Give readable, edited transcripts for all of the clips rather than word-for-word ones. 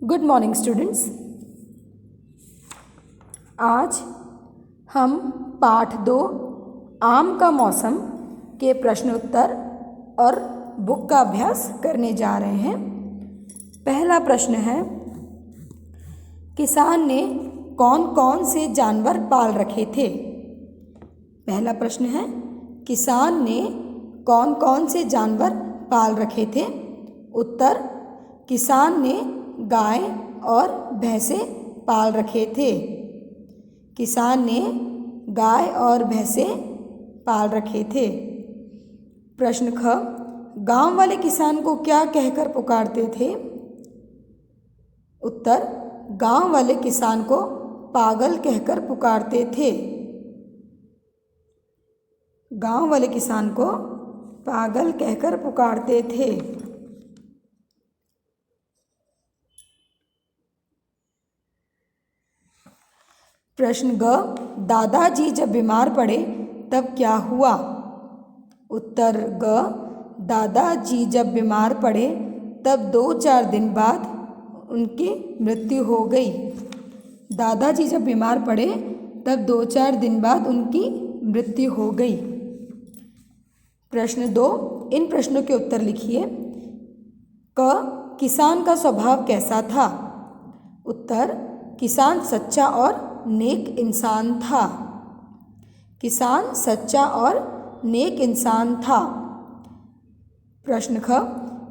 Good morning students. आज हम पाठ 2 आम का मौसम के प्रश्नोत्तर और बुक का अभ्यास करने जा रहे हैं। पहला प्रश्न है, किसान ने कौन कौन से जानवर पाल रखे थे। पहला प्रश्न है, किसान ने कौन कौन से जानवर पाल रखे थे। उत्तर, किसान ने गाय और भैंसे पाल रखे थे। किसान ने गाय और भैंसे पाल रखे थे। प्रश्न ख, गांव वाले किसान को क्या कहकर पुकारते थे। उत्तर, गांव वाले किसान को पागल कहकर पुकारते थे। गांव वाले किसान को पागल कहकर पुकारते थे। प्रश्न ग, दादाजी जब बीमार पड़े तब क्या हुआ। उत्तर ग, दादाजी जब बीमार पड़े तब 2-4 दिन बाद उनकी मृत्यु हो गई। दादाजी जब बीमार पड़े तब 2-4 दिन बाद उनकी मृत्यु हो गई। प्रश्न 2, इन प्रश्नों के उत्तर लिखिए। क, किसान का स्वभाव कैसा था। उत्तर, किसान सच्चा और नेक इंसान था। किसान सच्चा और नेक इंसान था। प्रश्न ख,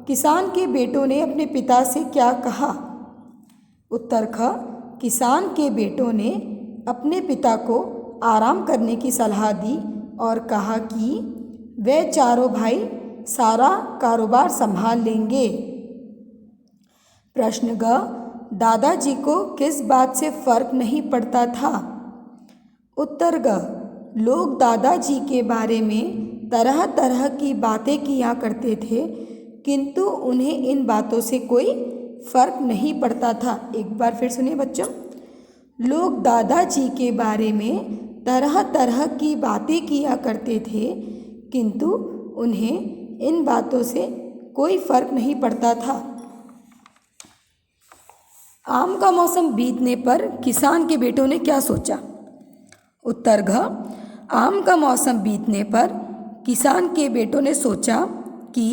किसान के बेटों ने अपने पिता से क्या कहा। उत्तर ख, किसान के बेटों ने अपने पिता को आराम करने की सलाह दी और कहा कि वे चारों भाई सारा कारोबार संभाल लेंगे। प्रश्न ग, दादाजी को किस बात से फर्क नहीं पड़ता था। उत्तर ग, लोग दादाजी के बारे में तरह तरह की बातें किया करते थे, किंतु उन्हें इन बातों से कोई फर्क नहीं पड़ता था। एक बार फिर सुनिए बच्चों, लोग दादाजी के बारे में तरह तरह की बातें किया करते थे, किंतु उन्हें इन बातों से कोई फर्क नहीं पड़ता था। आम का मौसम बीतने पर किसान के बेटों ने क्या सोचा। उत्तर घ, आम का मौसम बीतने पर किसान के बेटों ने सोचा कि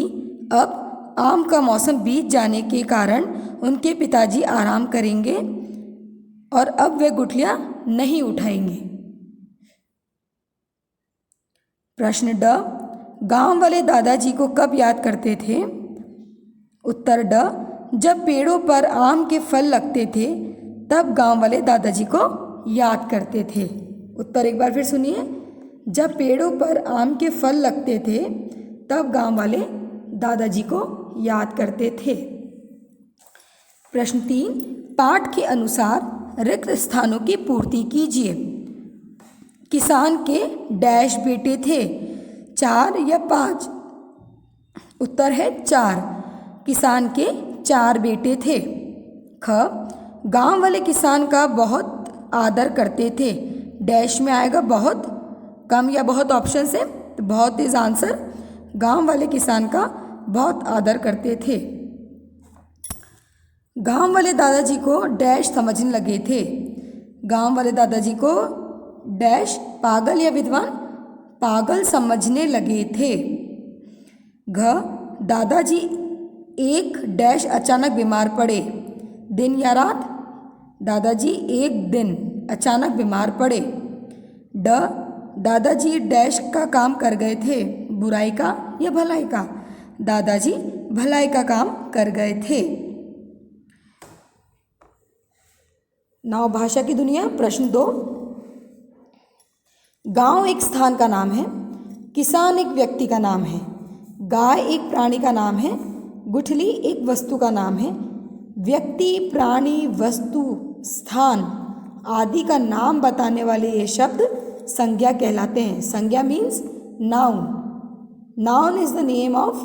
अब आम का मौसम बीत जाने के कारण उनके पिताजी आराम करेंगे और अब वे गुठलियां नहीं उठाएंगे। प्रश्न ड, गांव वाले दादाजी को कब याद करते थे। उत्तर ड, जब पेड़ों पर आम के फल लगते थे तब गांव वाले दादाजी को याद करते थे। उत्तर एक बार फिर सुनिए, जब पेड़ों पर आम के फल लगते थे तब गांव वाले दादाजी को याद करते थे। प्रश्न 3, पाठ के अनुसार रिक्त स्थानों की पूर्ति कीजिए। किसान के डैश बेटे थे, 4 या 5। उत्तर है 4। किसान के 4 बेटे थे। ख, गांव वाले किसान का बहुत आदर करते थे। डैश में आएगा बहुत, कम या बहुत ऑप्शन से, तो बहुत इज आंसर। गांव वाले किसान का बहुत आदर करते थे। गांव वाले दादाजी को डैश समझने लगे थे। गांव वाले दादाजी को डैश पागल या विद्वान, पागल समझने लगे थे। घ, दादाजी एक डैश अचानक बीमार पड़े, दिन या रात। दादाजी एक दिन अचानक बीमार पड़े। ड, दादाजी डैश का काम कर गए थे, बुराई का या भलाई का। दादाजी भलाई का काम कर गए थे। नाव भाषा की दुनिया। प्रश्न 2, गांव एक स्थान का नाम है, किसान एक व्यक्ति का नाम है, गाय एक प्राणी का नाम है, गुठली एक वस्तु का नाम है। व्यक्ति, प्राणी, वस्तु, स्थान आदि का नाम बताने वाले ये शब्द संज्ञा कहलाते हैं। संज्ञा means noun. Noun is the name of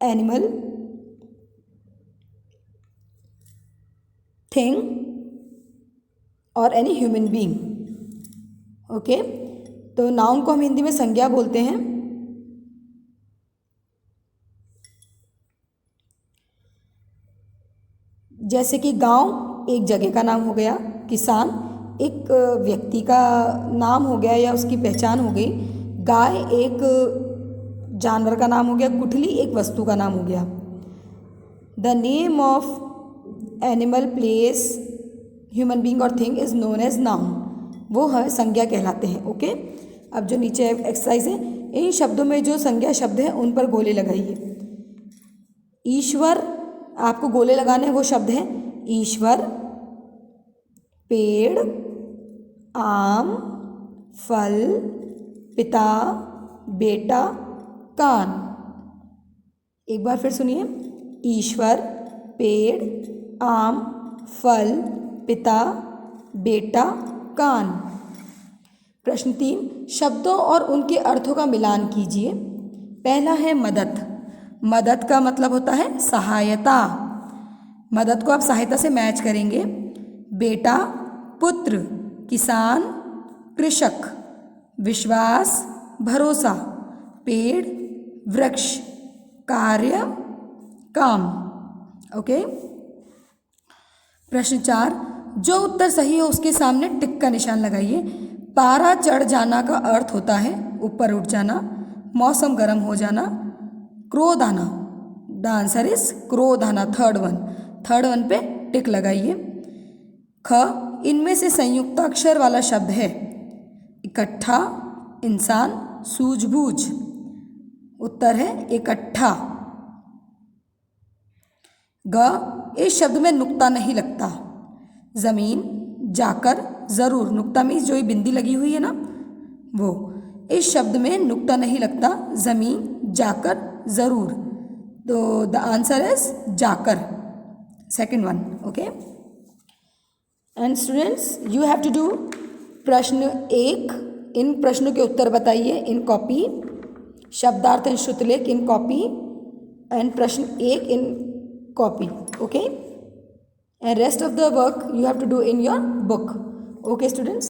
animal, thing और एनी ह्यूमन बीइंग। ओके, तो नाउन को हम हिंदी में संज्ञा बोलते हैं। जैसे कि गांव एक जगह का नाम हो गया, किसान एक व्यक्ति का नाम हो गया या उसकी पहचान हो गई, गाय एक जानवर का नाम हो गया, गुठली एक वस्तु का नाम हो गया। The name of animal, place, human being और thing is known as noun, वो है संज्ञा कहलाते हैं। ओके, अब जो नीचे एक्सरसाइज है, इन शब्दों में जो संज्ञा शब्द हैं उन पर गोले लगाइए। ईश्वर, आपको गोले लगाने हैं, वो शब्द हैं ईश्वर, पेड़, आम, फल, पिता, बेटा, कान। एक बार फिर सुनिए, ईश्वर, पेड़, आम, फल, पिता, बेटा, कान। प्रश्न 3, शब्दों और उनके अर्थों का मिलान कीजिए। पहला है मदद। मदद का मतलब होता है सहायता। मदद को आप सहायता से मैच करेंगे। बेटा, पुत्र, किसान, कृषक, विश्वास, भरोसा, पेड़, वृक्ष, कार्य, काम। ओके। प्रश्न 4, जो उत्तर सही हो उसके सामने टिक का निशान लगाइए। पारा चढ़ जाना का अर्थ होता है ऊपर उठ जाना, मौसम गर्म हो जाना, क्रोध आना। द आंसर इज क्रोध आना, थर्ड वन पे टिक लगाइए। ख, इनमें से संयुक्त अक्षर वाला शब्द है इकट्ठा, इंसान, सूझबूझ। उत्तर है इकट्ठा। ग, इस शब्द में नुक्ता नहीं लगता। जमीन, जाकर, जरूर। नुक्ता मीन्स जो ये बिंदी लगी हुई है ना वो। इस शब्द में नुक्ता नहीं लगता। जमीन, जाकर, जरूर। तो द आंसर इज जाकर, second one. Okay. And students, you have to do प्रश्न 1, इन प्रश्नों के उत्तर बताइए इन कॉपी। शब्दार्थ एंड श्रुतलेख इन कॉपी, एंड प्रश्न 1 इन copy. Okay, and rest of the work you have to do in your book. Okay students.